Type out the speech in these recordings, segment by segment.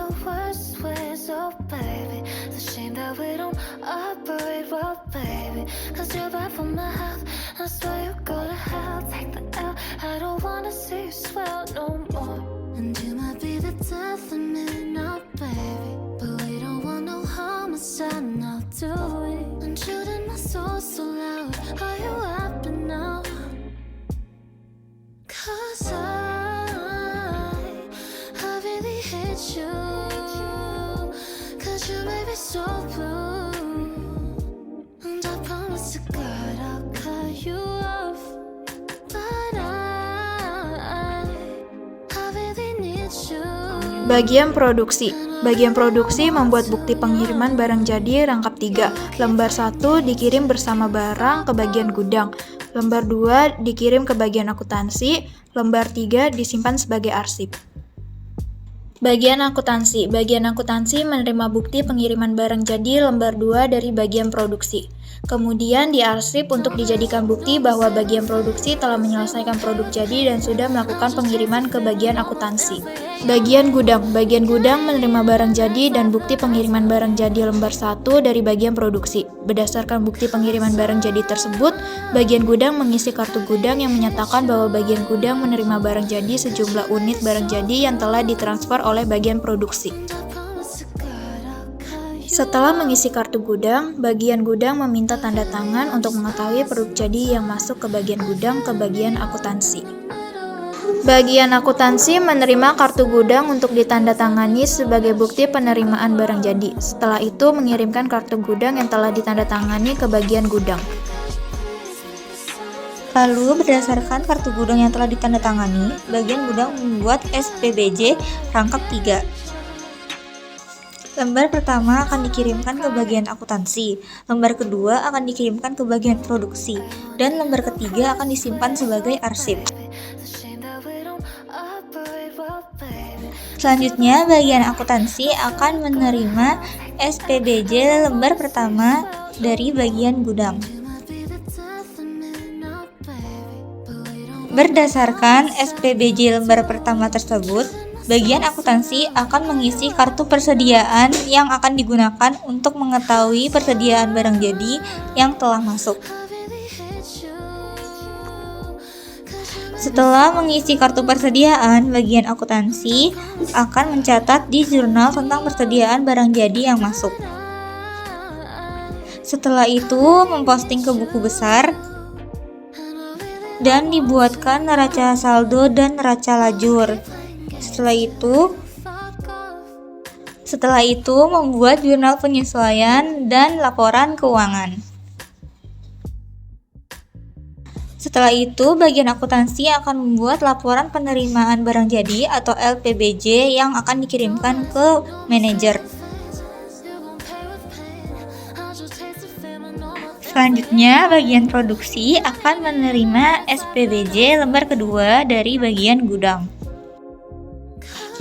the worst ways, oh baby. It's a shame that we don't operate well, baby. Cause you're bad for my health, I swear you go to hell. Take the L, I don't wanna see you swell no more. And you might be the death of me now, baby, but we don't want no homicide now, do we? I'm shooting my soul so loud, are you happy now? Cause I really hate you, cause you made me so blue. And I promise to God I'll cut you off, but I really need you. Bagian produksi. Bagian produksi membuat bukti pengiriman barang jadi rangkap 3. Lembar 1 dikirim bersama barang ke bagian gudang. Lembar 2 dikirim ke bagian akuntansi. Lembar 3 disimpan sebagai arsip. Bagian akuntansi. Bagian akuntansi menerima bukti pengiriman barang jadi lembar 2 dari bagian produksi. Kemudian diarsip untuk dijadikan bukti bahwa bagian produksi telah menyelesaikan produk jadi dan sudah melakukan pengiriman ke bagian akuntansi. Bagian gudang. Bagian gudang menerima barang jadi dan bukti pengiriman barang jadi lembar 1 dari bagian produksi. Berdasarkan bukti pengiriman barang jadi tersebut, bagian gudang mengisi kartu gudang yang menyatakan bahwa bagian gudang menerima barang jadi sejumlah unit barang jadi yang telah ditransfer oleh bagian produksi. Setelah mengisi kartu gudang, bagian gudang meminta tanda tangan untuk mengetahui produk jadi yang masuk ke bagian gudang ke bagian akuntansi. Bagian akuntansi menerima kartu gudang untuk ditandatangani sebagai bukti penerimaan barang jadi. Setelah itu mengirimkan kartu gudang yang telah ditandatangani ke bagian gudang. Lalu berdasarkan kartu gudang yang telah ditandatangani, bagian gudang membuat SPBJ rangkap 3. Lembar pertama akan dikirimkan ke bagian akuntansi, lembar kedua akan dikirimkan ke bagian produksi, dan lembar ketiga akan disimpan sebagai arsip. Selanjutnya, bagian akuntansi akan menerima SPBJ lembar pertama dari bagian gudang. Berdasarkan SPBJ lembar pertama tersebut, bagian akuntansi akan mengisi kartu persediaan yang akan digunakan untuk mengetahui persediaan barang jadi yang telah masuk. Setelah mengisi kartu persediaan, bagian akuntansi akan mencatat di jurnal tentang persediaan barang jadi yang masuk. Setelah itu, memposting ke buku besar dan dibuatkan neraca saldo dan neraca lajur. Setelah itu membuat jurnal penyesuaian dan laporan keuangan. Setelah itu, bagian akuntansi akan membuat laporan penerimaan barang jadi atau LPBJ yang akan dikirimkan ke manajer. Selanjutnya, bagian produksi akan menerima SPBJ lembar kedua dari bagian gudang.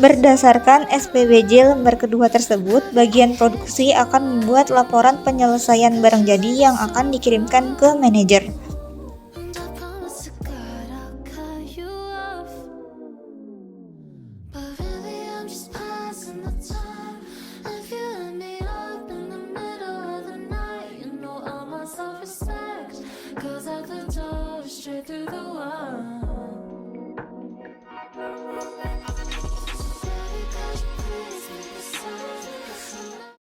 Berdasarkan SPBJ lembar kedua tersebut, bagian produksi akan membuat laporan penyelesaian barang jadi yang akan dikirimkan ke manajer.